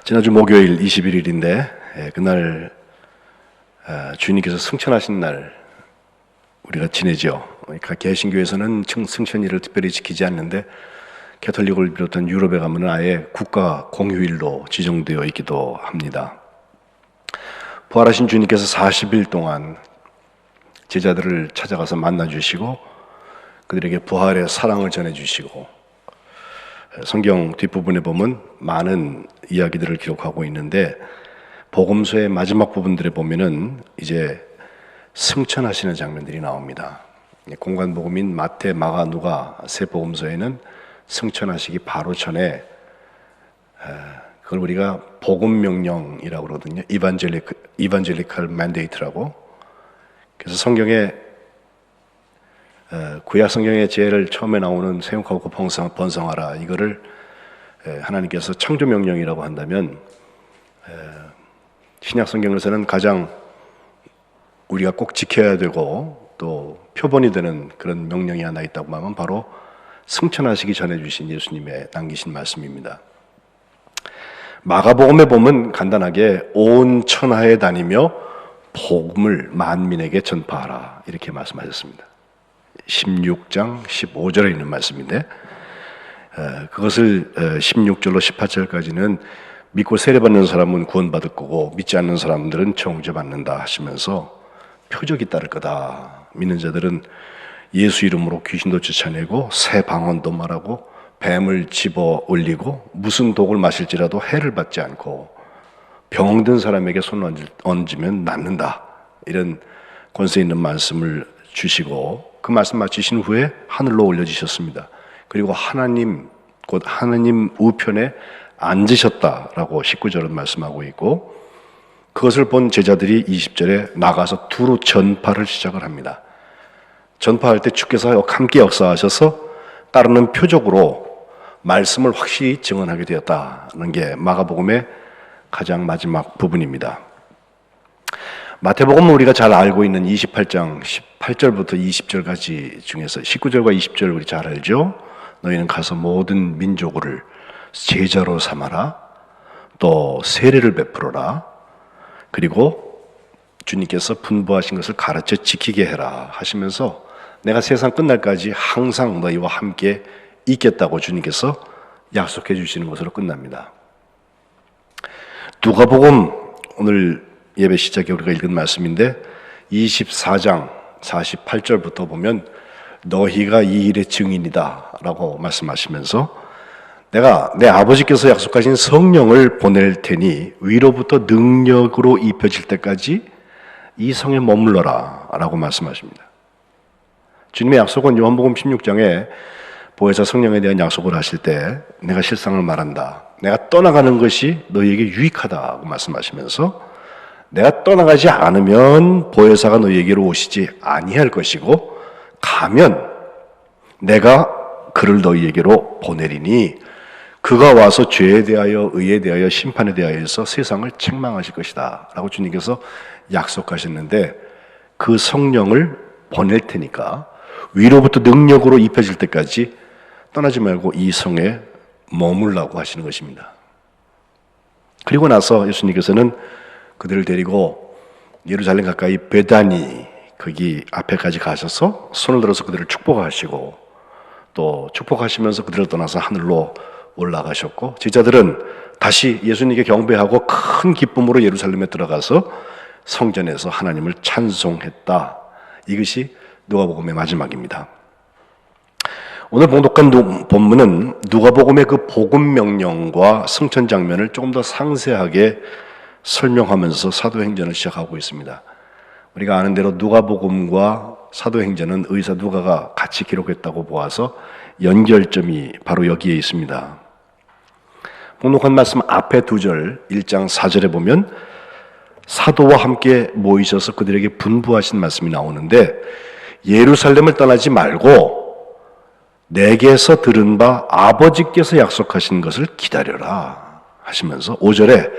지난주 목요일 21일인데 그날 주님께서 승천하신 날 우리가 지내죠. 그러니까 개신교에서는 승천일을 특별히 지키지 않는데 캐톨릭을 비롯한 유럽에 가면 아예 국가 공휴일로 지정되어 있기도 합니다. 부활하신 주님께서 40일 동안 제자들을 찾아가서 만나주시고 그들에게 부활의 사랑을 전해주시고 성경 뒷부분에 보면 많은 이야기들을 기록하고 있는데 복음서의 마지막 부분들에 보면은 이제 승천하시는 장면들이 나옵니다. 공관복음인 마태, 마가, 누가 세 복음서에는 승천하시기 바로 전에 그걸 우리가 복음 명령이라고 그러거든요. 이반젤리칼 만데이트라고. 그래서 성경에 구약 성경의 제일 처음에 나오는 생육하고 번성하라 이거를 하나님께서 창조 명령이라고 한다면 신약 성경에서는 가장 우리가 꼭 지켜야 되고 또 표본이 되는 그런 명령이 하나 있다고 하면 바로 승천하시기 전에 주신 예수님의 남기신 말씀입니다. 마가복음에 보면 간단하게 온 천하에 다니며 복음을 만민에게 전파하라 이렇게 말씀하셨습니다. 16장 15절에 있는 말씀인데 그것을 16절로 18절까지는 믿고 세례받는 사람은 구원받을 거고 믿지 않는 사람들은 정죄받는다 하시면서 표적이 따를 거다. 믿는 자들은 예수 이름으로 귀신도 쫓아내고 새 방언도 말하고 뱀을 집어 올리고 무슨 독을 마실지라도 해를 받지 않고 병든 사람에게 손을 얹으면 낫는다. 이런 권세 있는 말씀을 주시고 그 말씀 마치신 후에 하늘로 올려지셨습니다. 그리고 하나님 곧 하나님 우편에 앉으셨다라고 19절은 말씀하고 있고 그것을 본 제자들이 20절에 나가서 두루 전파를 시작을 합니다. 전파할 때 주께서 함께 역사하셔서 따르는 표적으로 말씀을 확실히 증언하게 되었다는 게 마가복음의 가장 마지막 부분입니다. 마태복음은 우리가 잘 알고 있는 28장 18절부터 20절까지 중에서 19절과 20절 우리 잘 알죠? 너희는 가서 모든 민족을 제자로 삼아라. 또 세례를 베풀어라. 그리고 주님께서 분부하신 것을 가르쳐 지키게 해라 하시면서 내가 세상 끝날까지 항상 너희와 함께 있겠다고 주님께서 약속해 주시는 것으로 끝납니다. 누가복음 오늘 예배 시작에 우리가 읽은 말씀인데 24장 48절부터 보면 너희가 이 일의 증인이다 라고 말씀하시면서 내가 내 아버지께서 약속하신 성령을 보낼 테니 위로부터 능력으로 입혀질 때까지 이 성에 머물러라 라고 말씀하십니다. 주님의 약속은 요한복음 16장에 보혜사 성령에 대한 약속을 하실 때 내가 실상을 말한다. 내가 떠나가는 것이 너희에게 유익하다고 말씀하시면서 내가 떠나가지 않으면 보혜사가 너희에게로 오시지 아니할 것이고 가면 내가 그를 너희에게로 보내리니 그가 와서 죄에 대하여 의에 대하여 심판에 대하여서 세상을 책망하실 것이다 라고 주님께서 약속하셨는데 그 성령을 보낼 테니까 위로부터 능력으로 입혀질 때까지 떠나지 말고 이 성에 머물라고 하시는 것입니다. 그리고 나서 예수님께서는 그들을 데리고 예루살렘 가까이 베다니 거기 앞에까지 가셔서 손을 들어서 그들을 축복하시고 또 축복하시면서 그들을 떠나서 하늘로 올라가셨고 제자들은 다시 예수님께 경배하고 큰 기쁨으로 예루살렘에 들어가서 성전에서 하나님을 찬송했다. 이것이 누가복음의 마지막입니다. 오늘 봉독한 본문은 누가복음의 그 복음 명령과 승천 장면을 조금 더 상세하게 설명하면서 사도행전을 시작하고 있습니다. 우리가 아는 대로 누가복음과 사도행전은 의사 누가가 같이 기록했다고 보아서 연결점이 바로 여기에 있습니다. 봉독한 말씀 앞에 2절 1장 4절에 보면 사도와 함께 모이셔서 그들에게 분부하신 말씀이 나오는데 예루살렘을 떠나지 말고 내게서 들은 바 아버지께서 약속하신 것을 기다려라 하시면서 5절에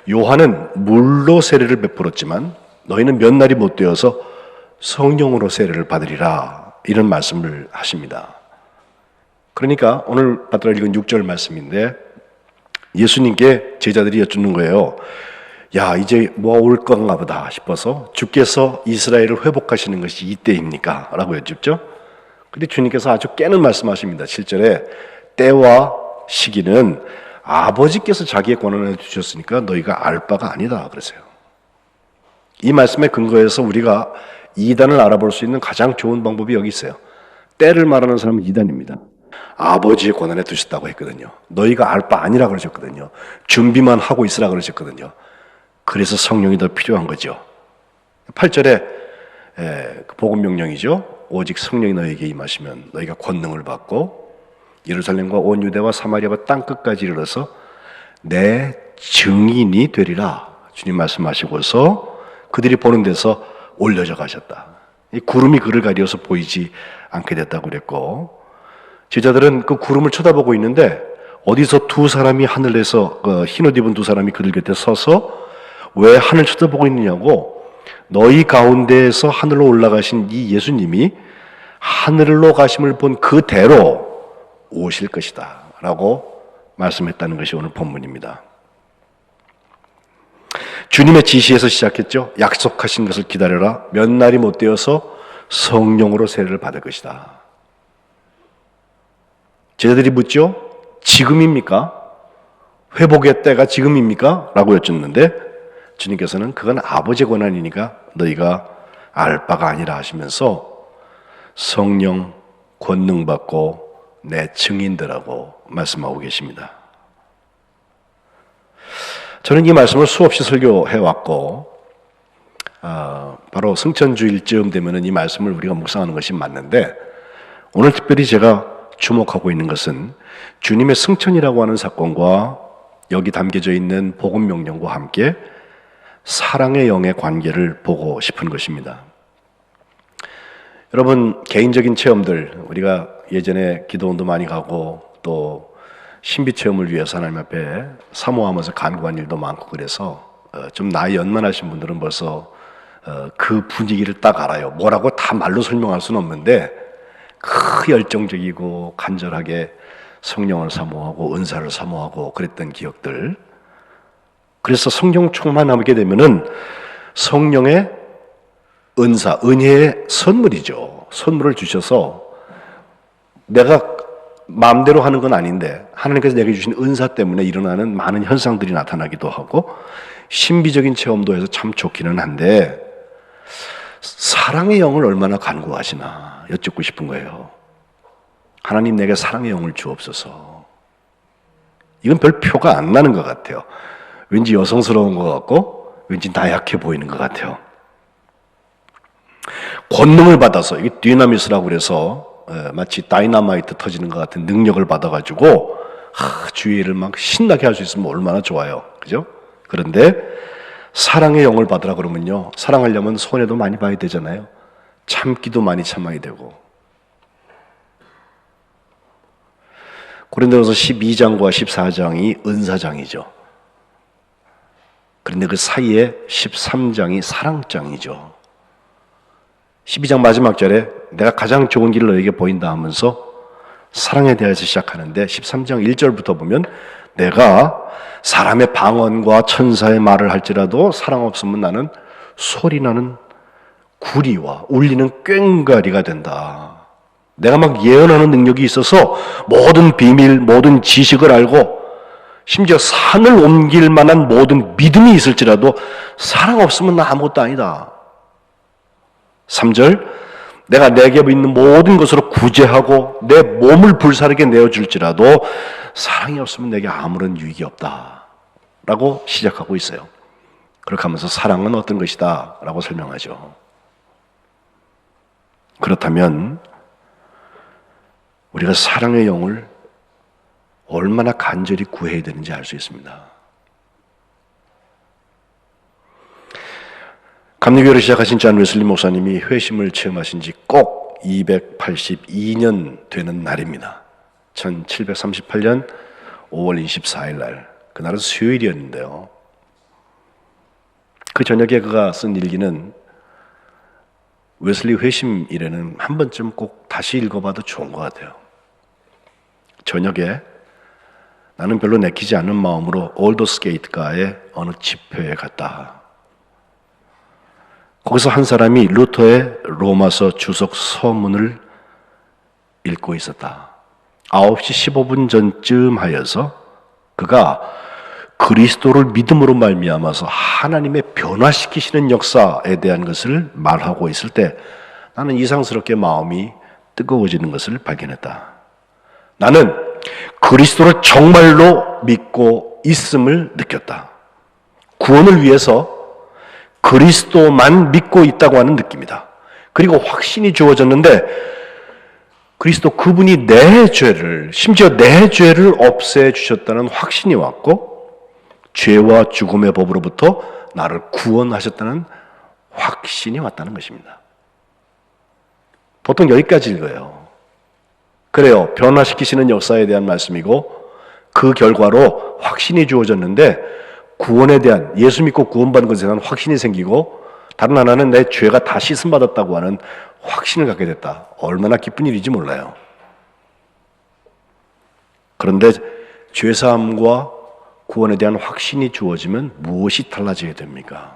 요한은 물로 세례를 베풀었지만 너희는 몇 날이 못 되어서 성령으로 세례를 받으리라 이런 말씀을 하십니다. 그러니까 오늘 받들어 읽은 6절 말씀인데 예수님께 제자들이 여쭙는 거예요. 야, 이제 뭐가 올 건가 보다 싶어서 주께서 이스라엘을 회복하시는 것이 이때입니까? 라고 여쭙죠. 근데 주님께서 아주 깨는 말씀하십니다. 7절에 때와 시기는 아버지께서 자기의 권한을 주셨으니까 너희가 알 바가 아니다 그러세요. 이 말씀에 근거해서 우리가 이단을 알아볼 수 있는 가장 좋은 방법이 여기 있어요. 때를 말하는 사람은 이단입니다. 아버지의 권한에 두셨다고 했거든요. 너희가 알 바 아니라 그러셨거든요. 준비만 하고 있으라 그러셨거든요. 그래서 성령이 더 필요한 거죠. 8절에 복음 명령이죠. 오직 성령이 너희에게 임하시면 너희가 권능을 받고 예루살렘과 온 유대와 사마리아와 땅끝까지 이르러서 내 증인이 되리라. 주님 말씀하시고서 그들이 보는 데서 올려져 가셨다. 이 구름이 그를 가리어서 보이지 않게 됐다고 그랬고, 제자들은 그 구름을 쳐다보고 있는데 어디서 두 사람이 하늘에서 흰옷 입은 두 사람이 그들 곁에 서서 왜 하늘 쳐다보고 있느냐고, 너희 가운데에서 하늘로 올라가신 이 예수님이 하늘로 가심을 본 그대로 오실 것이다 라고 말씀했다는 것이 오늘 본문입니다. 주님의 지시에서 시작했죠. 약속하신 것을 기다려라. 몇 날이 못 되어서 성령으로 세례를 받을 것이다. 제자들이 묻죠. 지금입니까? 회복의 때가 지금입니까? 라고 여쭙는데 주님께서는 그건 아버지의 권한이니까 너희가 알 바가 아니라 하시면서 성령 권능 받고 내 증인들하고 말씀하고 계십니다. 저는 이 말씀을 수없이 설교해 왔고, 바로 승천주일쯤 되면은 이 말씀을 우리가 묵상하는 것이 맞는데, 오늘 특별히 제가 주목하고 있는 것은 주님의 승천이라고 하는 사건과 여기 담겨져 있는 복음 명령과 함께 사랑의 영의 관계를 보고 싶은 것입니다. 여러분, 개인적인 체험들, 우리가 예전에 기도원도 많이 가고 또 신비 체험을 위해서 하나님 앞에 사모하면서 간구한 일도 많고, 그래서 좀 나이 연만하신 분들은 벌써 그 분위기를 딱 알아요. 뭐라고 다 말로 설명할 수는 없는데 그 열정적이고 간절하게 성령을 사모하고 은사를 사모하고 그랬던 기억들. 그래서 성령 충만하게 되면은 성령의 은사, 은혜의 선물이죠. 선물을 주셔서 내가 마음대로 하는 건 아닌데 하나님께서 내게 주신 은사 때문에 일어나는 많은 현상들이 나타나기도 하고 신비적인 체험도 해서 참 좋기는 한데, 사랑의 영을 얼마나 간구하시나 여쭙고 싶은 거예요. 하나님, 내게 사랑의 영을 주옵소서. 이건 별 표가 안 나는 것 같아요. 왠지 여성스러운 것 같고 왠지 나약해 보이는 것 같아요. 권능을 받아서, 이게 디나미스라고 그래서 마치 다이너마이트 터지는 것 같은 능력을 받아가지고 주위를 막 신나게 할 수 있으면 얼마나 좋아요. 그죠? 그런데 사랑의 영을 받으라 그러면요, 사랑하려면 손해도 많이 봐야 되잖아요. 참기도 많이 참아야 되고. 고린도전서 12장과 14장이 은사장이죠. 그런데 그 사이에 13장이 사랑장이죠. 12장 마지막 절에 내가 가장 좋은 길을 너에게 보인다 하면서 사랑에 대해서 시작하는데, 13장 1절부터 보면 내가 사람의 방언과 천사의 말을 할지라도 사랑 없으면 나는 소리나는 구리와 울리는 꽹과리가 된다. 내가 막 예언하는 능력이 있어서 모든 비밀, 모든 지식을 알고 심지어 산을 옮길 만한 모든 믿음이 있을지라도 사랑 없으면 나 아무것도 아니다. 3절, 내가 내게 있는 모든 것으로 구제하고 내 몸을 불사르게 내어줄지라도 사랑이 없으면 내게 아무런 유익이 없다 라고 시작하고 있어요. 그렇게 하면서 사랑은 어떤 것이다 라고 설명하죠. 그렇다면 우리가 사랑의 영을 얼마나 간절히 구해야 되는지 알 수 있습니다. 감리교회를 시작하신 존 웨슬리 목사님이 회심을 체험하신 지 꼭 282년 되는 날입니다. 1738년 5월 24일 날, 그날은 수요일이었는데요. 그 저녁에 그가 쓴 일기는 웨슬리 회심 일에는 한 번쯤 꼭 다시 읽어봐도 좋은 것 같아요. 저녁에 나는 별로 내키지 않는 마음으로 올더스게이트가의 어느 집회에 갔다. 거기서 한 사람이 루터의 로마서 주석 서문을 읽고 있었다. 9시 15분 전쯤 하여서 그가 그리스도를 믿음으로 말미암아서 하나님의 변화시키시는 역사에 대한 것을 말하고 있을 때 나는 이상스럽게 마음이 뜨거워지는 것을 발견했다. 나는 그리스도를 정말로 믿고 있음을 느꼈다. 구원을 위해서 그리스도만 믿고 있다고 하는 느낌이다. 그리고 확신이 주어졌는데 그리스도 그분이 내 죄를, 심지어 내 죄를 없애주셨다는 확신이 왔고 죄와 죽음의 법으로부터 나를 구원하셨다는 확신이 왔다는 것입니다. 보통 여기까지 읽어요. 그래요. 변화시키시는 역사에 대한 말씀이고 그 결과로 확신이 주어졌는데 구원에 대한, 예수 믿고 구원받은 것에 대한 확신이 생기고 다른 하나는 내 죄가 다 씻음받았다고 하는 확신을 갖게 됐다. 얼마나 기쁜 일인지 몰라요. 그런데 죄사함과 구원에 대한 확신이 주어지면 무엇이 달라져야 됩니까?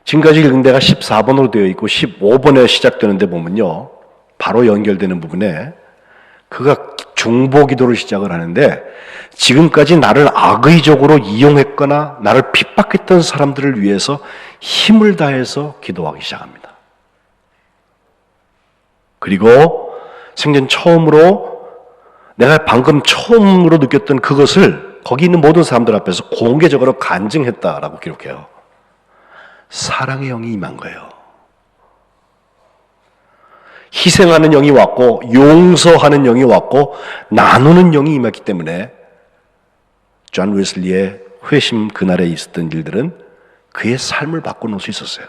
지금까지 읽은 데가 14번으로 되어 있고 15번에 시작되는 데 보면요, 바로 연결되는 부분에 그가 중보기도를 시작을 하는데 지금까지 나를 악의적으로 이용했거나 나를 핍박했던 사람들을 위해서 힘을 다해서 기도하기 시작합니다. 그리고 생전 처음으로 내가 방금 처음으로 느꼈던 그것을 거기 있는 모든 사람들 앞에서 공개적으로 간증했다라고 기록해요. 사랑의 영이 임한 거예요. 희생하는 영이 왔고 용서하는 영이 왔고 나누는 영이 임했기 때문에 존 웨슬리의 회심 그날에 있었던 일들은 그의 삶을 바꿔놓을 수 있었어요.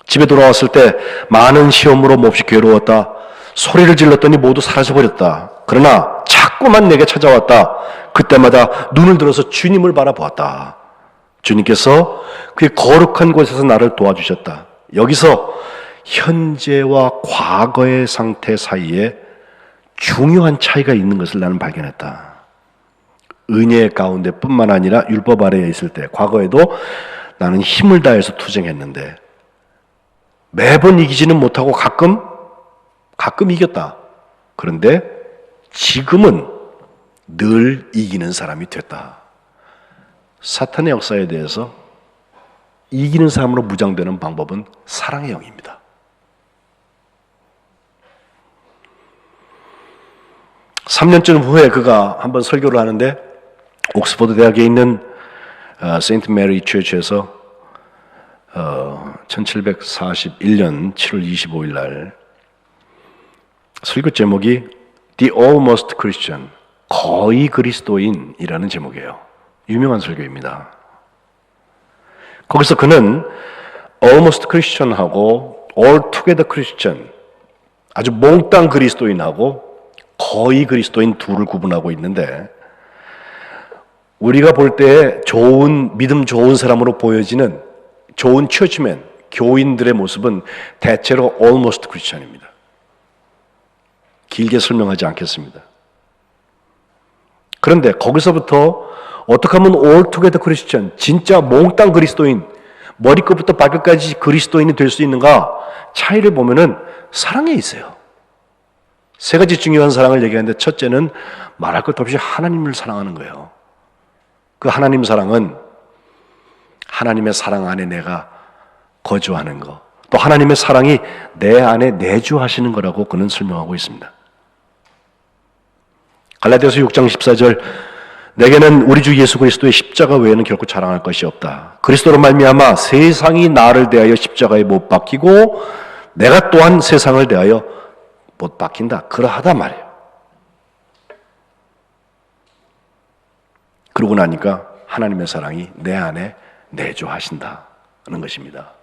집에 돌아왔을 때 많은 시험으로 몹시 괴로웠다. 소리를 질렀더니 모두 사라져버렸다. 그러나 자꾸만 내게 찾아왔다. 그때마다 눈을 들어서 주님을 바라보았다. 주님께서 그의 거룩한 곳에서 나를 도와주셨다. 여기서 현재와 과거의 상태 사이에 중요한 차이가 있는 것을 나는 발견했다. 은혜 가운데 뿐만 아니라 율법 아래에 있을 때 과거에도 나는 힘을 다해서 투쟁했는데 매번 이기지는 못하고 가끔 이겼다. 그런데 지금은 늘 이기는 사람이 됐다. 사탄의 역사에 대해서 이기는 사람으로 무장되는 방법은 사랑의 영입니다. (3년쯤) 후에 그가 한번 설교를 하는데 옥스퍼드 대학에 있는 세인트 메리 처치에서 1741년 7월 25일 날 설교 제목이 The Almost Christian, 거의 그리스도인이라는 제목이에요. 유명한 설교입니다. 거기서 그는 Almost Christian하고 Altogether Christian, 아주 몽땅 그리스도인하고 거의 그리스도인 둘을 구분하고 있는데 우리가 볼 때 믿음 좋은 사람으로 보여지는 좋은 처치맨, 교인들의 모습은 대체로 Almost Christian입니다. 길게 설명하지 않겠습니다. 그런데 거기서부터 어떻게 하면 Altogether Christian, 진짜 몽땅 그리스도인, 머리끝부터 발끝까지 그리스도인이 될 수 있는가? 차이를 보면은 사랑에 있어요. 세 가지 중요한 사랑을 얘기하는데 첫째는 말할 것 없이 하나님을 사랑하는 거예요. 그 하나님 사랑은 하나님의 사랑 안에 내가 거주하는 거, 또 하나님의 사랑이 내 안에 내주하시는 거라고 그는 설명하고 있습니다. 갈라디아서 6장 14절, 내게는 우리 주 예수 그리스도의 십자가 외에는 결코 자랑할 것이 없다. 그리스도로 말미암아 세상이 나를 대하여 십자가에 못 박히고 내가 또한 세상을 대하여 못 박힌다. 그러하다 말이에요. 그러고 나니까 하나님의 사랑이 내 안에 내주하신다는 것입니다.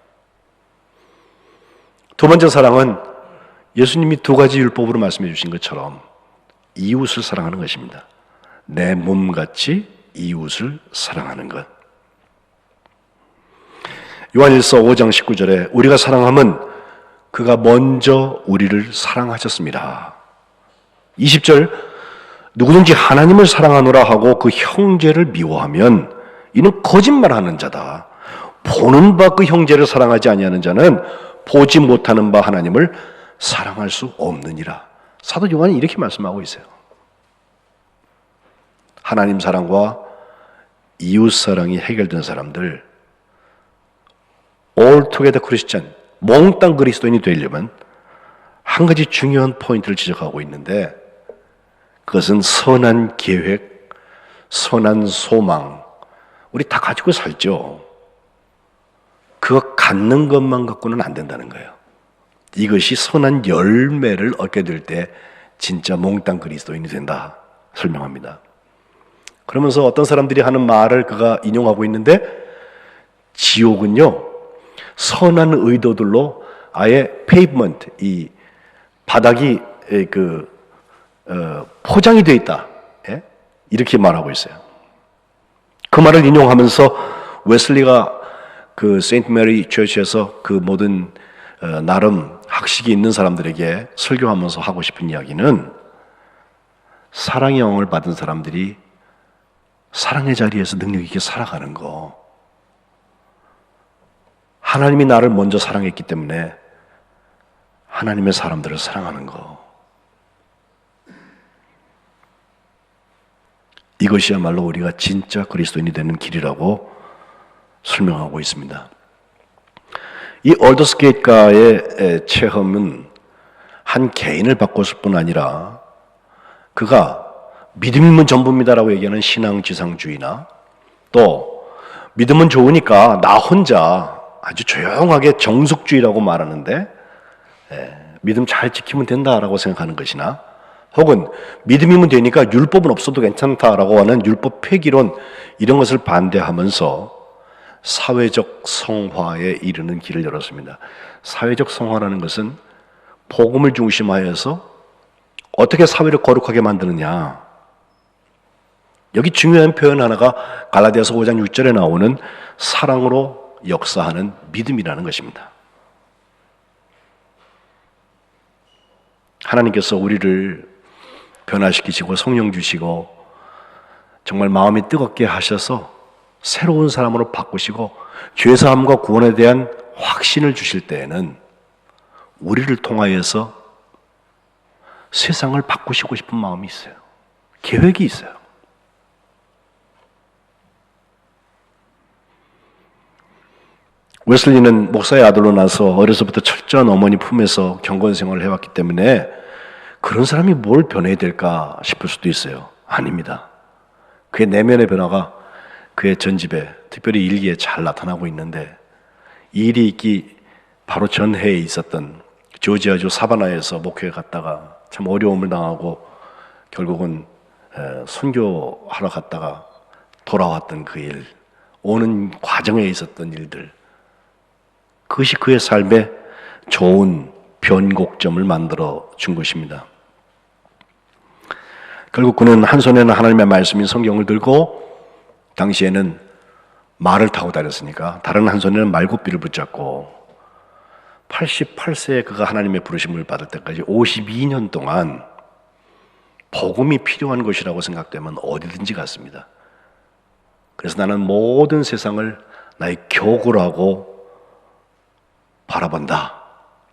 두 번째 사랑은 예수님이 두 가지 율법으로 말씀해 주신 것처럼 이웃을 사랑하는 것입니다. 내 몸같이 이웃을 사랑하는 것. 요한일서 5장 19절에 우리가 사랑함은 그가 먼저 우리를 사랑하셨습니다. 20절, 누구든지 하나님을 사랑하노라 하고 그 형제를 미워하면 이는 거짓말하는 자다. 보는 바 그 형제를 사랑하지 아니하는 자는 보지 못하는 바 하나님을 사랑할 수 없느니라. 사도 요한이 이렇게 말씀하고 있어요. 하나님 사랑과 이웃 사랑이 해결된 사람들, all together Christian, 몽땅 그리스도인이 되려면 한 가지 중요한 포인트를 지적하고 있는데, 그것은 선한 계획, 선한 소망, 우리 다 가지고 살죠. 그거 갖는 것만 갖고는 안 된다는 거예요. 이것이 선한 열매를 얻게 될 때 진짜 몽땅 그리스도인이 된다 설명합니다. 그러면서 어떤 사람들이 하는 말을 그가 인용하고 있는데, 지옥은요 선한 의도들로 아예 페이브먼트, 이 바닥이 포장이 되어 있다, 이렇게 말하고 있어요. 그 말을 인용하면서 웨슬리가 그 세인트 메리 처치에서 그 모든 나름 학식이 있는 사람들에게 설교하면서 하고 싶은 이야기는, 사랑의 영을 받은 사람들이 사랑의 자리에서 능력 있게 살아가는 거, 하나님이 나를 먼저 사랑했기 때문에 하나님의 사람들을 사랑하는 거, 이것이야말로 우리가 진짜 그리스도인이 되는 길이라고 설명하고 있습니다. 이 얼더스게이트가의 체험은 한 개인을 바꿨을 뿐 아니라 그가 믿음이면 전부입니다라고 얘기하는 신앙지상주의나, 또 믿음은 좋으니까 나 혼자 아주 조용하게 정숙주의라고 말하는데 믿음 잘 지키면 된다라고 생각하는 것이나, 혹은 믿음이면 되니까 율법은 없어도 괜찮다라고 하는 율법 폐기론, 이런 것을 반대하면서 사회적 성화에 이르는 길을 열었습니다. 사회적 성화라는 것은 복음을 중심하여서 어떻게 사회를 거룩하게 만드느냐, 여기 중요한 표현 하나가 갈라디아서 5장 6절에 나오는 사랑으로 역사하는 믿음이라는 것입니다. 하나님께서 우리를 변화시키시고 성령 주시고 정말 마음이 뜨겁게 하셔서 새로운 사람으로 바꾸시고 죄사함과 구원에 대한 확신을 주실 때에는 우리를 통하여서 세상을 바꾸시고 싶은 마음이 있어요. 계획이 있어요. 웨슬리는 목사의 아들로 나서 어려서부터 철저한 어머니 품에서 경건 생활을 해왔기 때문에 그런 사람이 뭘 변해야 될까 싶을 수도 있어요. 아닙니다. 그의 내면의 변화가 그의 전집에, 특별히 일기에 잘 나타나고 있는데, 이 일이 있기 바로 전해에 있었던 조지아주 사바나에서 목회에 갔다가 참 어려움을 당하고 결국은 선교하러 갔다가 돌아왔던 그 일, 오는 과정에 있었던 일들, 그것이 그의 삶에 좋은 변곡점을 만들어 준 것입니다. 결국 그는 한 손에는 하나님의 말씀인 성경을 들고, 당시에는 말을 타고 다녔으니까 다른 한 손에는 말굽비를 붙잡고 88세에 그가 하나님의 부르심을 받을 때까지 52년 동안 복음이 필요한 것이라고 생각되면 어디든지 갔습니다. 그래서 나는 모든 세상을 나의 교구라고 바라본다,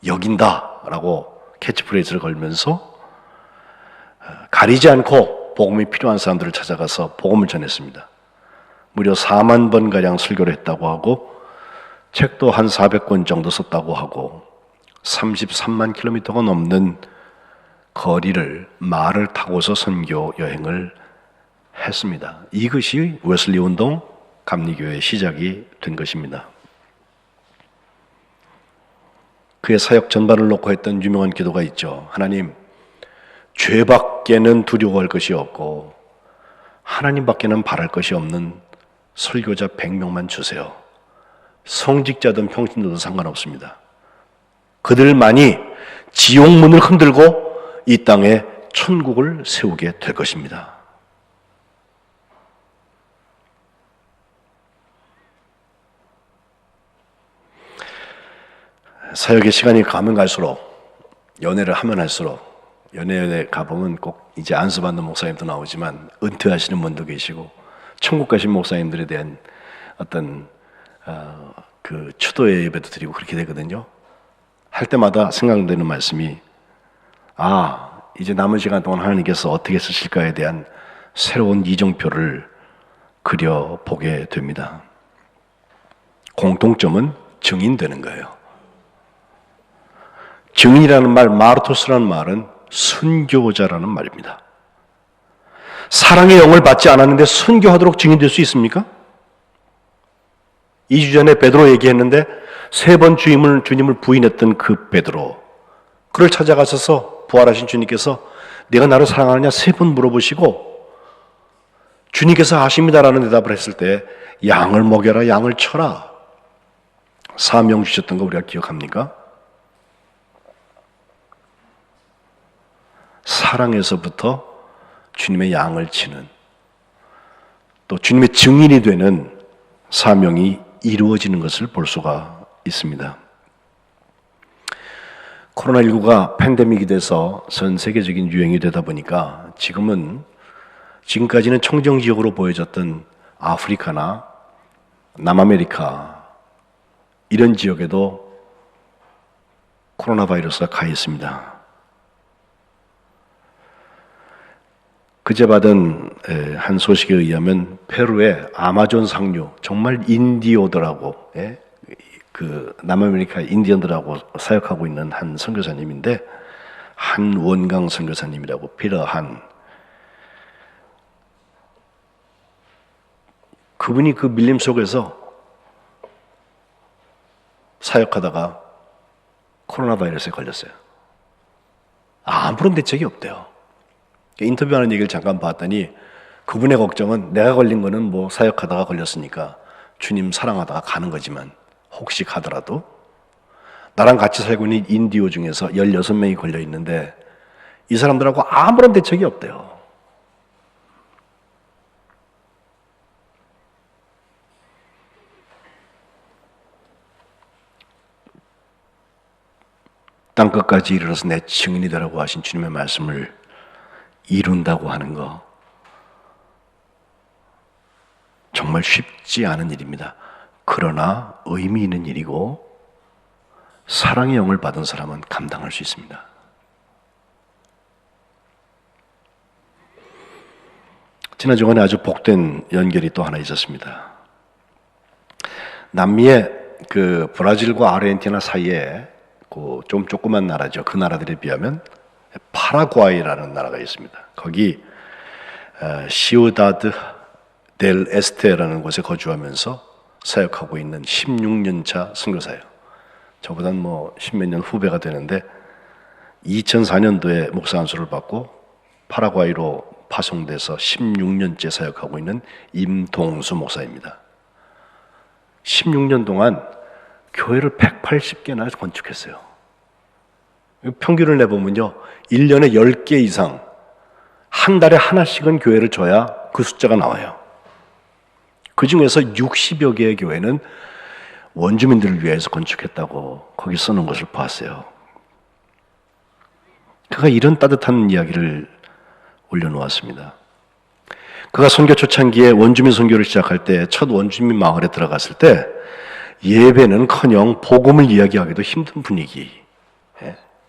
여긴다 라고 캐치프레이즈를 걸면서 가리지 않고 복음이 필요한 사람들을 찾아가서 복음을 전했습니다. 무려 4만 번가량 설교를 했다고 하고, 책도 한 400권 정도 썼다고 하고, 33만 킬로미터가 넘는 거리를 말을 타고서 선교 여행을 했습니다. 이것이 웨슬리 운동 감리교의 시작이 된 것입니다. 그의 사역 전반을 놓고 했던 유명한 기도가 있죠. 하나님, 죄밖에는 두려워할 것이 없고 하나님밖에는 바랄 것이 없는 설교자 100명만 주세요. 성직자든 평신도든 상관없습니다. 그들만이 지옥문을 흔들고 이 땅에 천국을 세우게 될 것입니다. 사역의 시간이 가면 갈수록, 연애를 하면 할수록, 연애에 가보면 꼭 이제 안수받는 목사님도 나오지만 은퇴하시는 분도 계시고 천국 가신 목사님들에 대한 어떤 그 추도의 예배도 드리고 그렇게 되거든요. 할 때마다 생각되는 말씀이, 이제 남은 시간 동안 하나님께서 어떻게 쓰실까에 대한 새로운 이정표를 그려보게 됩니다. 공통점은 증인되는 거예요. 증인이라는 말, 마르토스라는 말은 순교자라는 말입니다. 사랑의 영을 받지 않았는데 순교하도록 증인될 수 있습니까? 2주 전에 베드로 얘기했는데 3번 주님을 부인했던 그 베드로, 그를 찾아가셔서 부활하신 주님께서 내가 나를 사랑하느냐 3번 물어보시고 주님께서 아십니다라는 대답을 했을 때 양을 먹여라, 양을 쳐라, 사명 주셨던 거 우리가 기억합니까? 사랑에서부터 주님의 양을 치는, 또 주님의 증인이 되는 사명이 이루어지는 것을 볼 수가 있습니다. 코로나19가 팬데믹이 돼서 전 세계적인 유행이 되다 보니까 지금까지는 청정지역으로 보여졌던 아프리카나 남아메리카 이런 지역에도 코로나 바이러스가 가 있습니다. 그제 받은 한 소식에 의하면 페루의 아마존 상류, 정말 인디오들하고, 그 남아메리카 인디언들하고 사역하고 있는 한 선교사님인데, 한원강 선교사님이라고, 피터 한, 그분이 그 밀림 속에서 사역하다가 코로나 바이러스에 걸렸어요. 아무런 대책이 없대요. 인터뷰하는 얘기를 잠깐 봤더니 그분의 걱정은, 내가 걸린 거는 뭐 사역하다가 걸렸으니까 주님 사랑하다가 가는 거지만 혹시 가더라도 나랑 같이 살고 있는 인디오 중에서 16명이 걸려 있는데 이 사람들하고 아무런 대책이 없대요. 땅끝까지 이르러서 내 증인이 되라고 하신 주님의 말씀을 이룬다고 하는 거 정말 쉽지 않은 일입니다. 그러나 의미 있는 일이고 사랑의 영을 받은 사람은 감당할 수 있습니다. 지난 주간에 아주 복된 연결이 또 하나 있었습니다. 남미의 그 브라질과 아르헨티나 사이에 그 좀 조그만 나라죠. 그 나라들에 비하면 파라과이라는 나라가 있습니다. 거기 시우다드 델 에스테라는 곳에 거주하면서 사역하고 있는 16년 차 선교사예요. 저보다는 뭐 10몇 년 후배가 되는데 2004년도에 목사 안수를 받고 파라과이로 파송돼서 16년째 사역하고 있는 임동수 목사입니다. 16년 동안 교회를 180개나 건축했어요. 평균을 내보면요, 1년에 10개 이상, 한 달에 하나씩은 교회를 줘야 그 숫자가 나와요. 그 중에서 60여 개의 교회는 원주민들을 위해서 건축했다고 거기 써놓은 것을 봤어요. 그가 이런 따뜻한 이야기를 올려놓았습니다. 그가 선교 초창기에 원주민 선교를 시작할 때, 첫 원주민 마을에 들어갔을 때 예배는커녕 복음을 이야기하기도 힘든 분위기.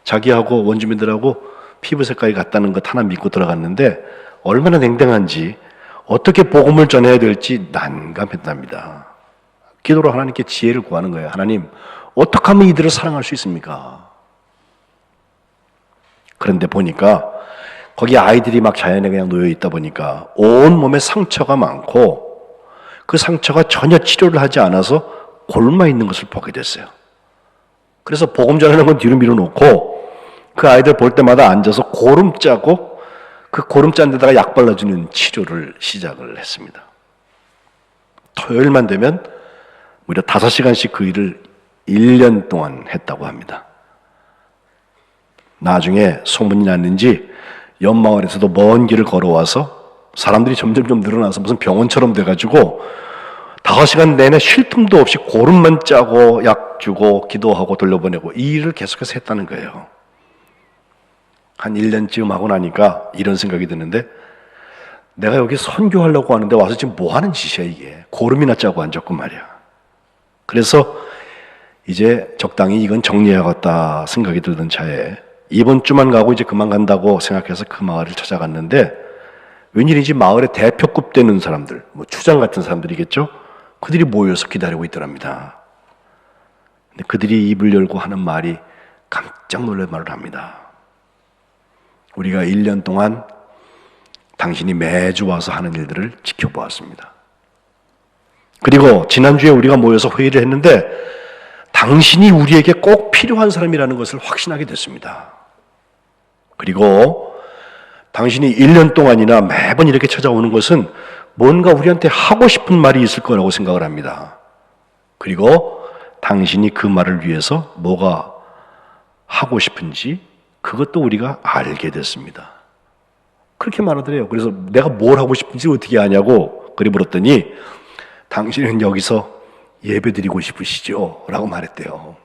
자기하고 원주민들하고 피부 색깔이 같다는 것 하나 믿고 들어갔는데 얼마나 냉랭한지, 어떻게 복음을 전해야 될지 난감했답니다. 기도로 하나님께 지혜를 구하는 거예요. 하나님, 어떻게 하면 이들을 사랑할 수 있습니까? 그런데 보니까 거기 아이들이 막 자연에 그냥 놓여 있다 보니까 온몸에 상처가 많고 그 상처가 전혀 치료를 하지 않아서 골마 있는 것을 보게 됐어요. 그래서 복음 전하는 건 뒤로 밀어놓고 그 아이들 볼 때마다 앉아서 고름 짜고 그 고름 짠 데다가 약 발라주는 치료를 시작을 했습니다. 토요일만 되면 무려 5시간씩 그 일을 1년 동안 했다고 합니다. 나중에 소문이 났는지 옆마을에서도 먼 길을 걸어와서 사람들이 점점 늘어나서 무슨 병원처럼 돼가지고 4시간 내내 쉴 틈도 없이 고름만 짜고 약 주고 기도하고 돌려보내고 이 일을 계속해서 했다는 거예요. 한 1년쯤 하고 나니까 이런 생각이 드는데, 내가 여기 선교하려고 하는데 와서 지금 뭐 하는 짓이야 이게. 고름이나 짜고 앉았고 말이야. 그래서 이제 적당히 이건 정리해야겠다 생각이 들던 차에 이번 주만 가고 이제 그만 간다고 생각해서 그 마을을 찾아갔는데, 웬일인지 마을의 대표급 되는 사람들, 뭐 추장 같은 사람들이겠죠? 그들이 모여서 기다리고 있더랍니다. 근데 그들이 입을 열고 하는 말이 깜짝 놀랄 말을 합니다. 우리가 1년 동안 당신이 매주 와서 하는 일들을 지켜보았습니다. 그리고 지난주에 우리가 모여서 회의를 했는데 당신이 우리에게 꼭 필요한 사람이라는 것을 확신하게 됐습니다. 그리고 당신이 1년 동안이나 매번 이렇게 찾아오는 것은 뭔가 우리한테 하고 싶은 말이 있을 거라고 생각을 합니다. 그리고 당신이 그 말을 위해서 뭐가 하고 싶은지 그것도 우리가 알게 됐습니다. 그렇게 말하더래요. 그래서 내가 뭘 하고 싶은지 어떻게 아냐고 그리 물었더니, 당신은 여기서 예배드리고 싶으시죠? 라고 말했대요.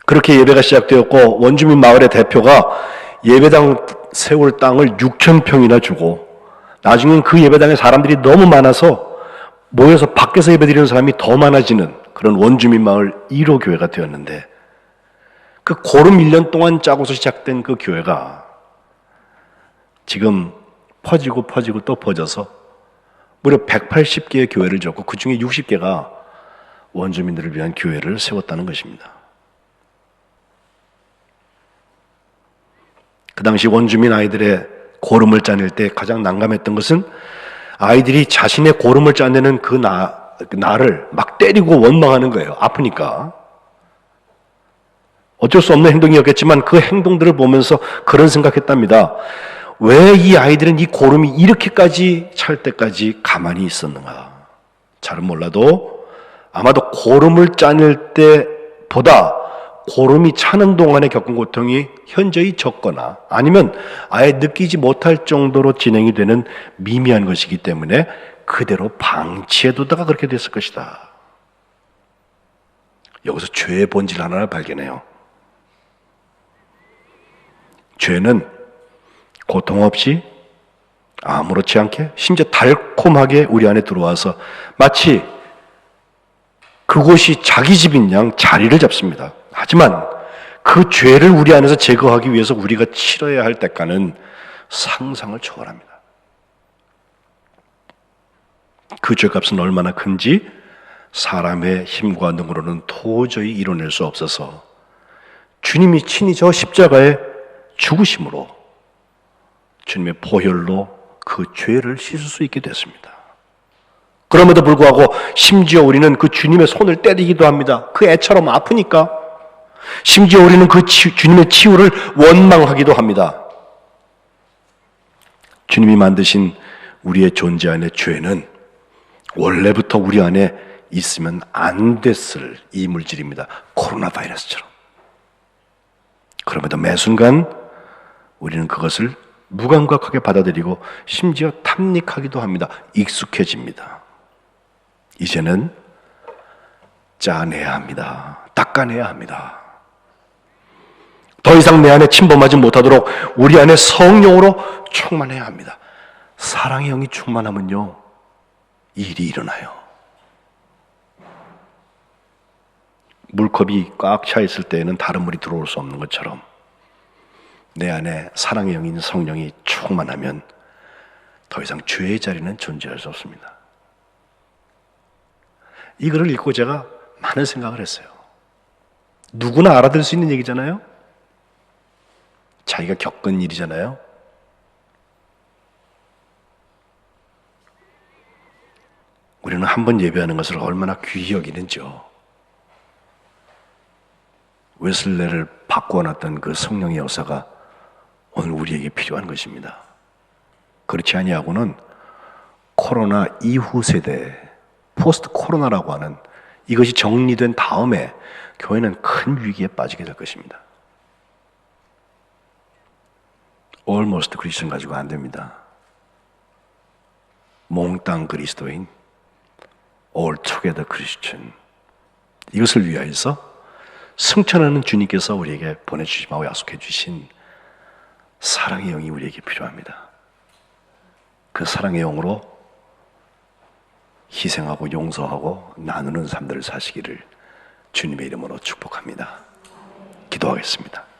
그렇게 예배가 시작되었고, 원주민 마을의 대표가 예배당 세울 땅을 6,000평이나 주고, 나중엔 그 예배당에 사람들이 너무 많아서 모여서 밖에서 예배드리는 사람이 더 많아지는 그런 원주민 마을 1호 교회가 되었는데, 그 고름 1년 동안 짜고서 시작된 그 교회가 지금 퍼지고 또 퍼져서 무려 180개의 교회를 졌고 그 중에 60개가 원주민들을 위한 교회를 세웠다는 것입니다. 그 당시 원주민 아이들의 고름을 짜낼 때 가장 난감했던 것은 아이들이 자신의 고름을 짜내는 그 나를 막 때리고 원망하는 거예요. 아프니까. 어쩔 수 없는 행동이었겠지만 그 행동들을 보면서 그런 생각했답니다. 왜 이 아이들은 이 고름이 이렇게까지 찰 때까지 가만히 있었는가? 잘은 몰라도 아마도 고름을 짜낼 때보다 고름이 차는 동안에 겪은 고통이 현저히 적거나 아니면 아예 느끼지 못할 정도로 진행이 되는 미미한 것이기 때문에 그대로 방치해두다가 그렇게 됐을 것이다. 여기서 죄의 본질 하나를 발견해요. 죄는 고통 없이 아무렇지 않게 심지어 달콤하게 우리 안에 들어와서 마치 그곳이 자기 집인 양 자리를 잡습니다. 하지만 그 죄를 우리 안에서 제거하기 위해서 우리가 치러야 할 대가는 상상을 초월합니다. 그 죄값은 얼마나 큰지 사람의 힘과 능으로는 도저히 이뤄낼 수 없어서 주님이 친히 저 십자가에 죽으심으로 주님의 보혈로 그 죄를 씻을 수 있게 됐습니다. 그럼에도 불구하고 심지어 우리는 그 주님의 손을 때리기도 합니다. 그 애처럼 아프니까. 심지어 우리는 그 주님의 치유를 원망하기도 합니다. 주님이 만드신 우리의 존재 안의 죄는 원래부터 우리 안에 있으면 안 됐을 이 물질입니다. 코로나 바이러스처럼. 그럼에도 매 순간 우리는 그것을 무감각하게 받아들이고 심지어 탐닉하기도 합니다. 익숙해집니다. 이제는 짜내야 합니다. 닦아내야 합니다. 더 이상 내 안에 침범하지 못하도록 우리 안에 성령으로 충만해야 합니다. 사랑의 영이 충만하면요, 일이 일어나요. 물컵이 꽉 차 있을 때에는 다른 물이 들어올 수 없는 것처럼 내 안에 사랑의 영인 성령이 충만하면 더 이상 죄의 자리는 존재할 수 없습니다. 이 글을 읽고 제가 많은 생각을 했어요. 누구나 알아들을 수 있는 얘기잖아요. 자기가 겪은 일이잖아요. 우리는 한 번 예배하는 것을 얼마나 귀히 여기는지요. 웨슬레를 바꾸어놨던 그 성령의 역사가 오늘 우리에게 필요한 것입니다. 그렇지 아니하고는 코로나 이후 세대, 포스트 코로나라고 하는 이것이 정리된 다음에 교회는 큰 위기에 빠지게 될 것입니다. almost 크리스천 가지고 안 됩니다. 몽땅 그리스도인, all together Christian, 이것을 위하여서 승천하는 주님께서 우리에게 보내주시고 약속해 주신 사랑의 영이 우리에게 필요합니다. 그 사랑의 영으로 희생하고 용서하고 나누는 삶들을 사시기를 주님의 이름으로 축복합니다. 기도하겠습니다.